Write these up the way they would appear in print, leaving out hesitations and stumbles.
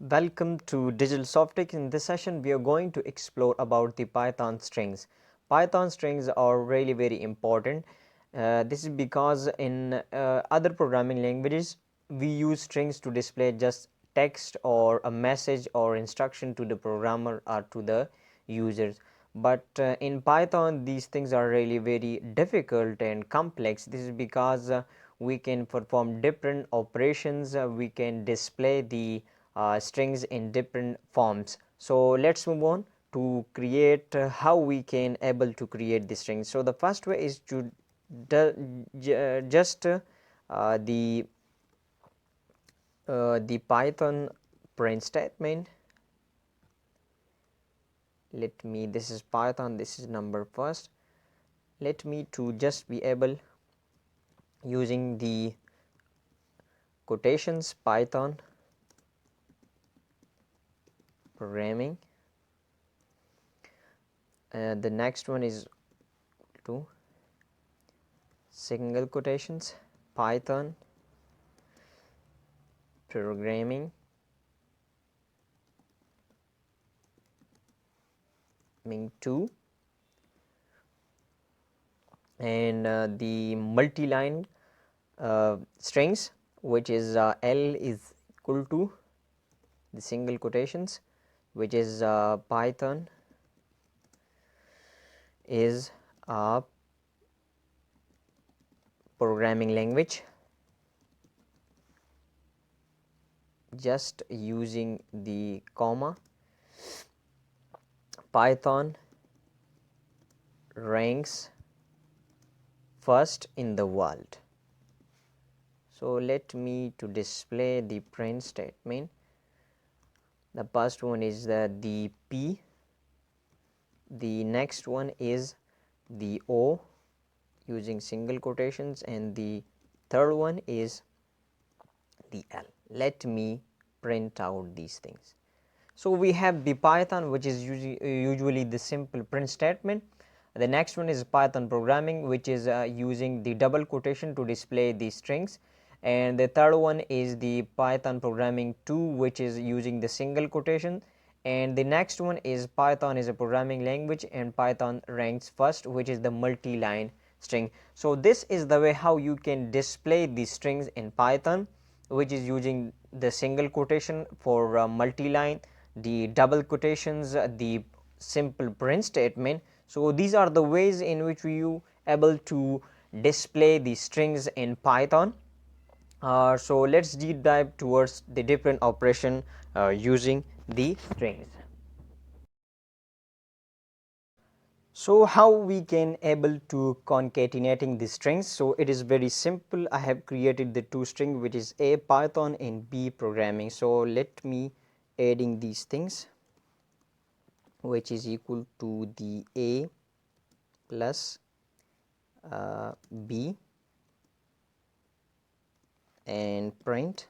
Welcome to Digitalsoftecs. In this session, we are going to explore about the Python strings. Python strings are really very important. This is because in other programming languages, we use strings to display just text or a message or instruction to the programmer or to the users. But in Python, these things are really very difficult and complex. This is because we can perform different operations. We can display the strings in different forms. So let's move on to create how we can able to create the strings. So the first way is to just the Python print statement. Let me, this is Python, this is number first. Let me to just be able using the quotations Python programming. The next one is to single quotations Python programming mean 2, and the multi-line strings, which is L is equal to the single quotations, which is Python is a programming language. Just using the comma, Python ranks first in the world. So let me to display the print statement. The first one is the P, the next one is the O using single quotations, and the third one is the L. Let me print out these things. So we have the Python, which is usually the simple print statement. The next one is Python programming, which is using the double quotation to display the strings, and the third one is the Python programming 2, which is using the single quotation, and the next one is Python is a programming language and Python ranks first, which is the multi-line string. So this is the way how you can display the strings in Python, which is using the single quotation for multi-line, the double quotations, the simple print statement. So these are the ways in which you able to display the strings in Python. So let's deep dive towards the different operation using the strings. So how we can able to concatenating the strings? So it is very simple. I have created the two string, which is A Python and B programming. So let me adding these things, which is equal to the A plus B and print,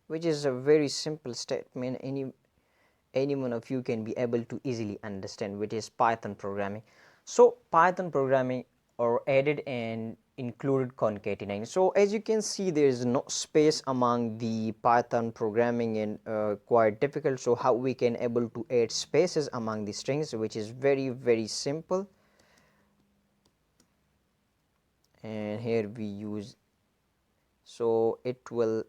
which is a very simple statement. Any one of you can be able to easily understand, which is Python programming. So Python programming are added and included concatenating. So as you can see, there is no space among the Python programming and quite difficult. So how we can able to add spaces among the strings, which is very simple. And here we use, so it will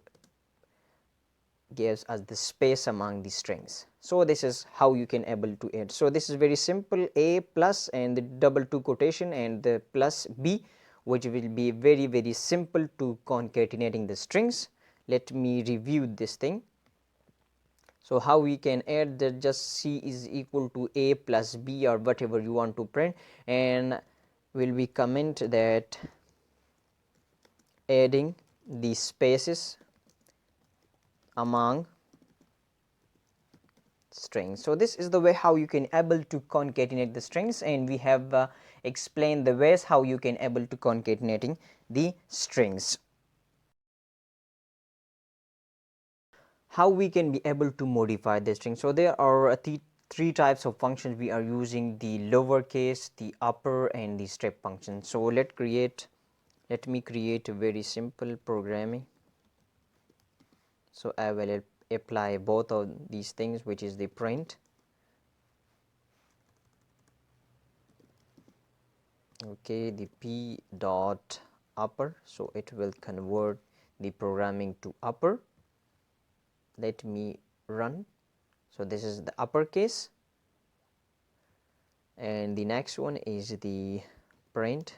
gives us the space among the strings. So this is how you can able to add. So this is very simple, A plus and the double two quotation and the plus B, which will be very simple to concatenating the strings. Let me review this thing. So how we can add the just C is equal to A plus B or whatever you want to print, and will be comment that adding the spaces among strings. So this is the way how you can able to concatenate the strings, and we have explained the ways how you can able to concatenating the strings. How we can be able to modify the string? So there are three types of functions we are using: the lowercase, the upper, and the step function. So let me create a very simple programming. So I will apply both of these things, which is the print. Okay, the p dot upper, so it will convert the programming to upper. Let me run. So this is the uppercase, and the next one is the print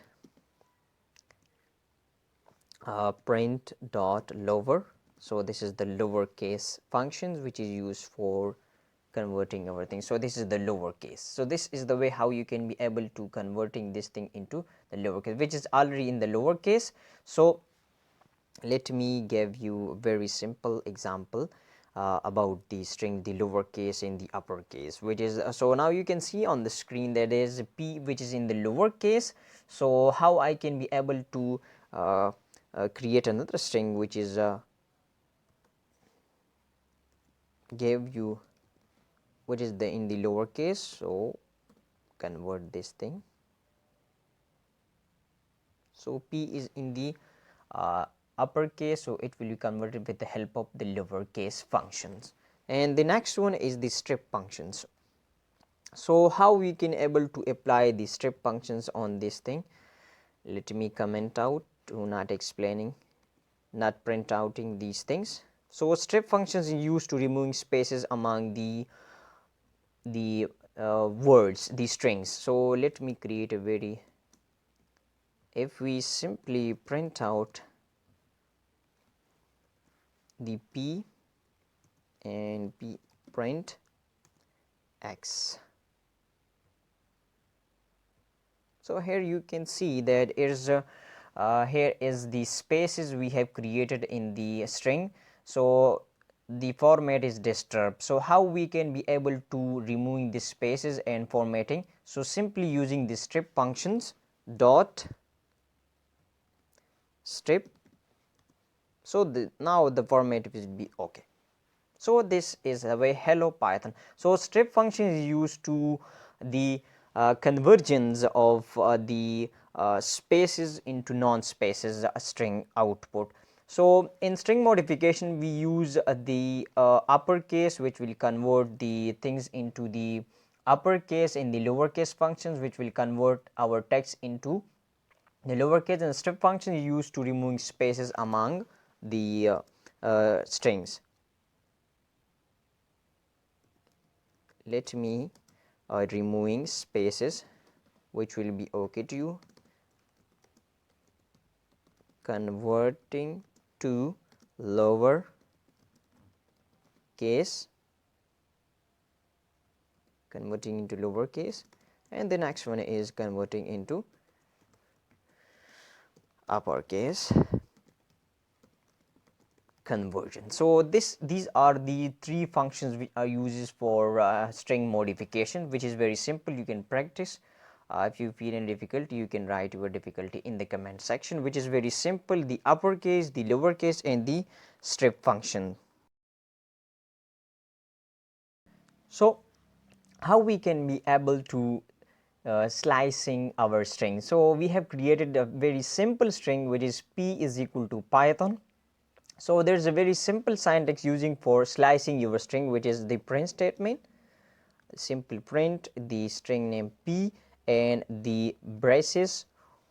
print dot lower. So this is the lowercase functions which is used for converting everything. So this is the lowercase. So this is the way how you can be able to converting this thing into the lowercase, which is already in the lowercase. So let me give you a very simple example about the string, the lowercase and the uppercase, which is so now you can see on the screen that is p which is in the lowercase. So how I can be able to create another string which is give you which is the in the lowercase. So convert this thing. So p is in the uppercase, so it will be converted with the help of the lowercase functions. And the next one is the strip functions. So how we can able to apply the strip functions on this thing? Let me comment out to not explaining, not print outing these things. So strip functions is used to removing spaces among the words, the strings. So let me create a very, if we simply print out the p and p print x. So here you can see that is here is the spaces we have created in the string. So the format is disturbed. So how we can be able to removing the spaces and formatting? So simply using the strip functions dot strip. So now the format will be okay. So this is a way hello Python. So strip function is used to the convergence of the spaces into non-spaces string output. So in string modification we use the uppercase, which will convert the things into the uppercase, in the lowercase functions which will convert our text into the lowercase, and strip function is used to removing spaces among the strings. Let me removing spaces, which will be okay to you, converting to lower case, converting into lowercase, and the next one is converting into uppercase conversion. So these are the three functions which are uses for string modification, which is very simple. You can practice. If you feel any difficulty, you can write your difficulty in the comment section, which is very simple: the uppercase, the lowercase, and the strip function. So how we can be able to slicing our string? So we have created a very simple string which is p is equal to Python. So there is a very simple syntax using for slicing your string, which is the print statement. Simple print the string name p and the braces,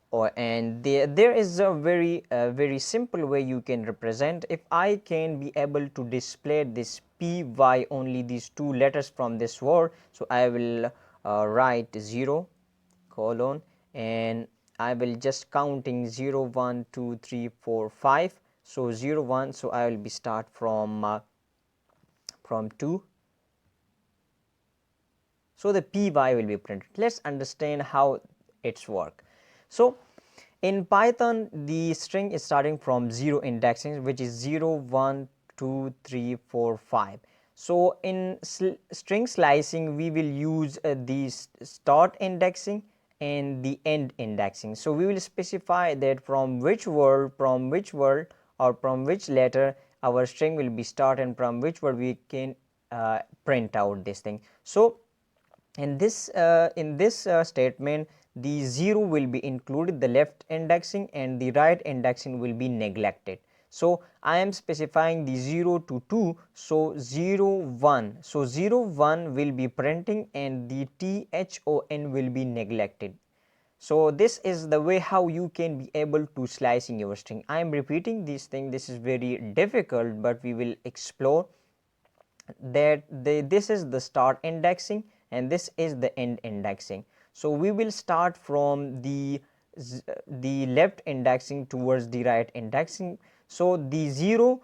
or and there is a very simple way you can represent. If I can be able to display this py only these two letters from this word, so I will write 0 colon, and I will just counting 0 1 2 3 4 5. So 0 1, so I will be start from 2. So the py will be printed. Let's understand how it's work. So in Python, the string is starting from 0 indexing, which is 0 1 2 3 4 5. So in string slicing we will use the start indexing and the end indexing. So we will specify that from which word or from which letter our string will be start, and from which word we can print out this thing. So in this statement, the 0 will be included, the left indexing, and the right indexing will be neglected. So I am specifying the 0 to 2, so 0 1, so 0 1 will be printing and the THON will be neglected. So this is the way how you can be able to slicing your string. I am repeating this thing, this is very difficult, but we will explore that this is the start indexing and this is the end indexing. So we will start from the left indexing towards the right indexing. So the 0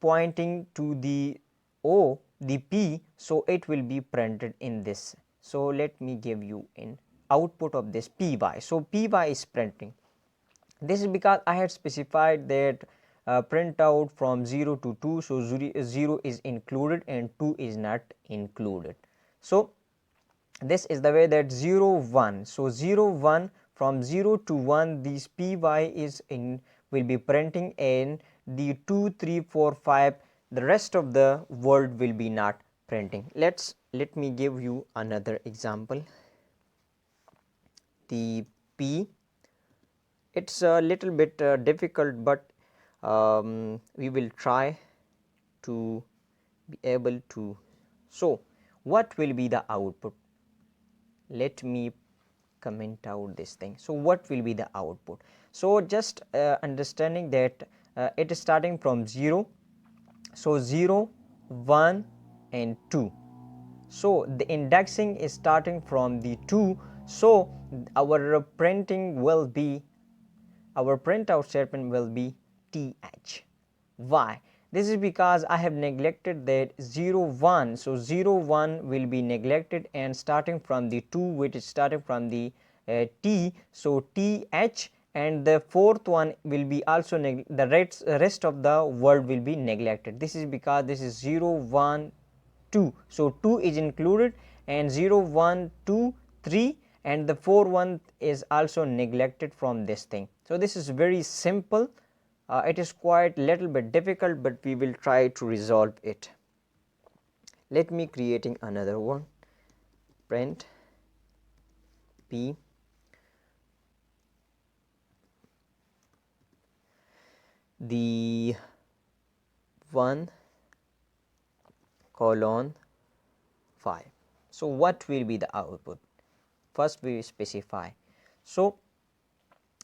pointing to the O, the P, so it will be printed in this. So let me give you an output of this PY. So PY is printing. This is because I had specified that print out from 0 to 2, so 0 is included and 2 is not included. So this is the way that 0 1, so 0 1, from 0 to 1 these PY is in will be printing, and the 2 3 4 5 the rest of the word will be not printing. Let me give you another example. The P, it's a little bit difficult, but we will try to be able to. So what will be the output? Let me comment out this thing. So what will be the output? So just understanding that it is starting from 0, so 0 1 and 2. So the indexing is starting from the 2, so our printing will be, our printout statement will be TH. Why? This is because I have neglected that 0 1, so 0 1 will be neglected, and starting from the 2, which is starting from the T, so TH, and the fourth one will be also the rest of the word will be neglected. This is because this is 0 1 2, so 2 is included, and 0 1 2 3, and the 4 1 is also neglected from this thing. So this is very simple. It is quite little bit difficult, but we will try to resolve it. Let me creating another one. Print P the 1 colon 5. So what will be the output? First we specify. So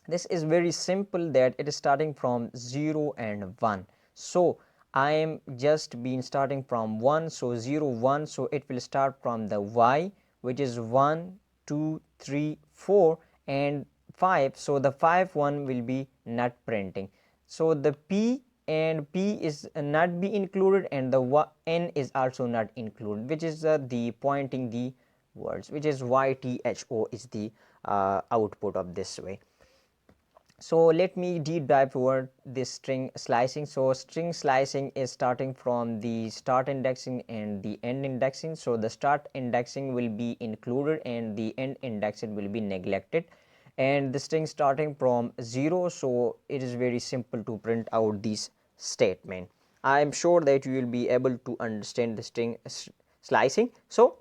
this is very simple, that it is starting from 0 and 1. So I am just been starting from 1, so 0 1, so it will start from the Y, which is 1 2 3 4 and 5, so the 5 1 will be not printing. So the P and P is not be included, and the N is also not included, which is the pointing the words, which is YTHO is the output of this way. So let me deep dive toward this string slicing. So string slicing is starting from the start indexing and the end indexing. So the start indexing will be included and the end indexing will be neglected, and the string starting from 0, so it is very simple to print out this statement. I am sure that you will be able to understand the string slicing. So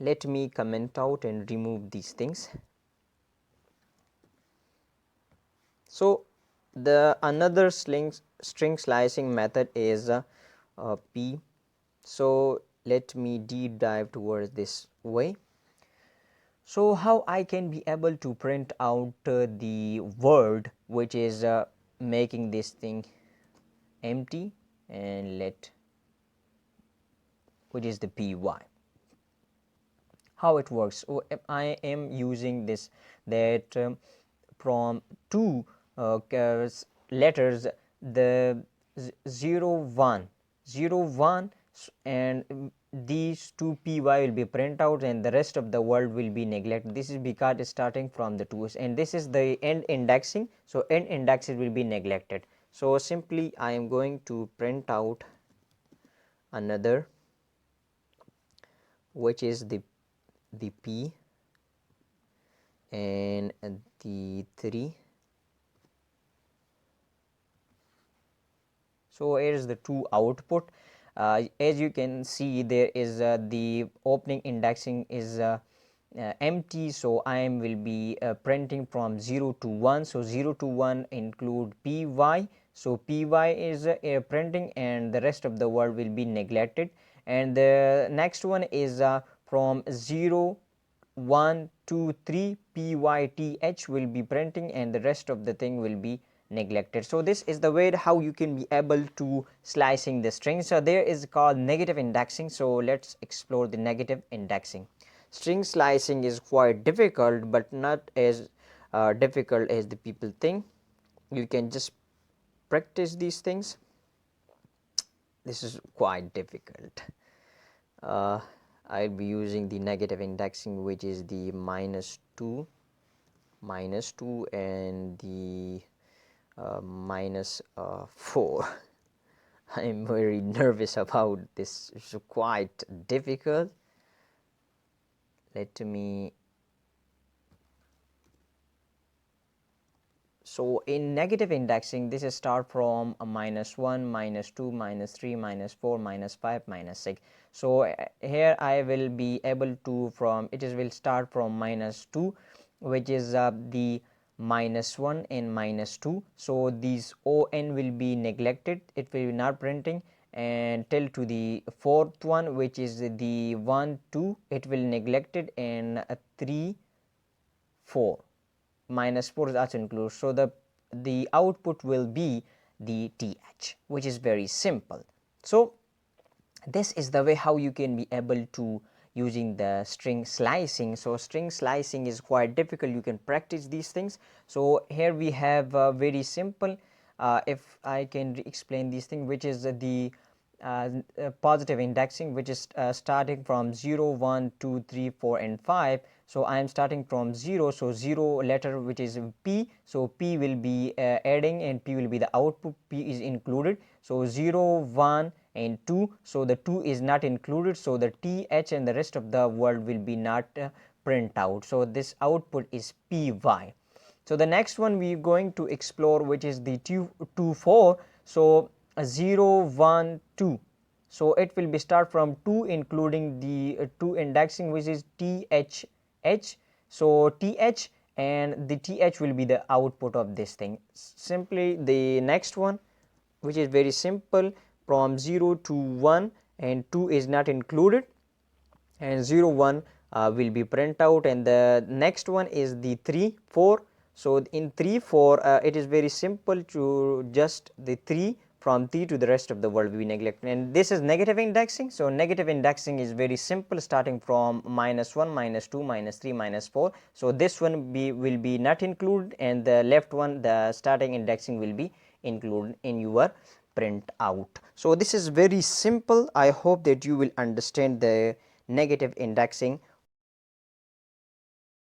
let me comment out and remove these things. So the another string slicing method is P. So let me deep dive towards this way. So how I can be able to print out the word which is making this thing empty, and which is the PY. How it works? So I am using this, that from two letters, the 0 1 0 1, and these two PY will be print out and the rest of the word will be neglected. This is because it's starting from the 2's, and this is the end indexing, so end indexing will be neglected. So simply I am going to print out another, which is the P and the 3. So here is the two output. As you can see, there is the opening indexing is empty, so I am will be printing from 0 to 1. So 0 to 1 include PY, So py is printing and the rest of the word will be neglected, and the next one is from 0 1 2 3 pyth will be printing and the rest of the thing will be neglected. So this is the way how you can be able to slicing the string. So there is called negative indexing. So let's explore the negative indexing. String slicing is quite difficult, but not as difficult as the people think. You can just practice these things. This is quite difficult. I'll be using the negative indexing, which is the -2 and the -4. I am very nervous about this. It's quite difficult. Let me. So in negative indexing, this is start from a -1, -2, -3, -4, -5, -6. So here I will be able to from it is will start from -2, which is the -1 and -2. So these on will be neglected, it will be not printing, and till to the fourth one, which is the 1 2, it will neglected, and 3 4 -4 is also included. So the output will be the th, which is very simple. So this is the way how you can be able to using the string slicing. So string slicing is quite difficult, you can practice these things. So here we have very simple, if I can explain these things, which is the positive indexing, which is starting from 0 1 2 3 4 and 5. So I am starting from 0, so 0 letter, which is p, so p will be adding and p will be the output, p is included. So 0 1 and 2, so the 2 is not included, so the th and the rest of the word will be not print out. So this output is py. So the next one we are going to explore, which is the 2 4. So 0 1 2, so it will be start from 2 including the 2 indexing, which is th. So th and the th will be the output of this thing. Simply the next one, which is very simple, from 0 to 1 and 2 is not included, and 0 1 will be print out, and the next one is the 3 4. So in 3 4 it is very simple to just the 3 from 3 to the rest of the word will be neglected, and this is negative indexing. So negative indexing is very simple, starting from -1 -2 -3 -4. So this one will be not included, and the left one, the starting indexing, will be included in your print out. So this is very simple. I hope that you will understand the negative indexing